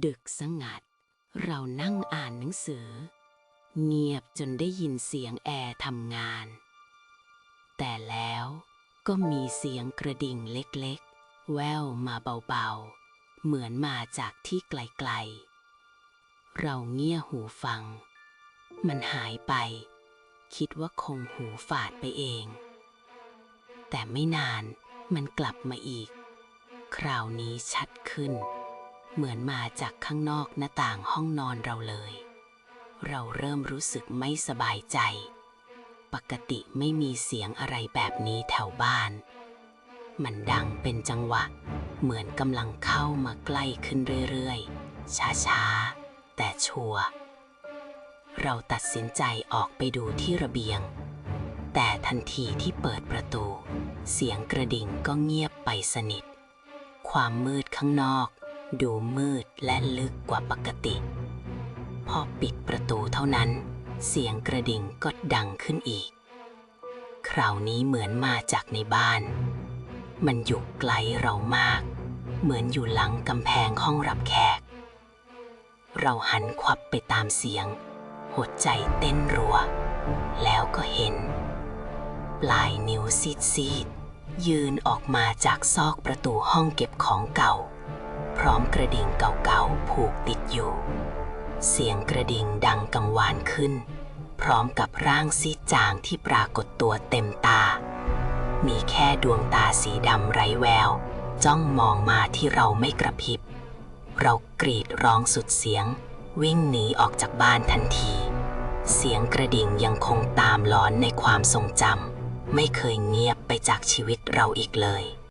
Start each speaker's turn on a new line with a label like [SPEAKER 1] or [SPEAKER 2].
[SPEAKER 1] ดึกสงัดเรานั่งอ่านหนังสือเงียบจนได้ยินเสียงแอร์ทำงานแต่แล้วก็มีเสียงกระดิ่งเล็กๆแว่วมาเบาๆเหมือนมาจากที่ไกลๆเราเงี่ยหูฟังมันหายไปคิดว่าคงหูฝาดไปเองแต่ไม่นานมันกลับมาอีกคราวนี้ชัดขึ้นเหมือนมาจากข้างนอกหน้าต่างห้องนอนเราเลยเราเริ่มรู้สึกไม่สบายใจปกติไม่มีเสียงอะไรแบบนี้แถวบ้านมันดังเป็นจังหวะเหมือนกำลังเข้ามาใกล้ขึ้นเรื่อยๆช้าๆแต่ชัวร์เราตัดสินใจออกไปดูที่ระเบียงแต่ทันทีที่เปิดประตูเสียงกระดิ่งก็เงียบไปสนิทความมืดข้างนอกดูมืดและลึกกว่าปกติพอปิดประตูเท่านั้นเสียงกระดิ่งก็ดังขึ้นอีกคราวนี้เหมือนมาจากในบ้านมันอยู่ไกลเรามากเหมือนอยู่หลังกำแพงห้องรับแขกเราหันขวับไปตามเสียงหัวใจเต้นรัวแล้วก็เห็นปลายนิ้วซีดๆยืนออกมาจากซอกประตูห้องเก็บของเก่าพร้อมกระดิ่งเก่าๆผูกติดอยู่เสียงกระดิ่งดังกังวานขึ้นพร้อมกับร่างซีดจางที่ปรากฏตัวเต็มตามีแค่ดวงตาสีดำไร้แววจ้องมองมาที่เราไม่กระพริบเรากรีดร้องสุดเสียงวิ่งหนีออกจากบ้านทันทีเสียงกระดิ่งยังคงตามหลอนในความทรงจำไม่เคยเงียบไปจากชีวิตเราอีกเลย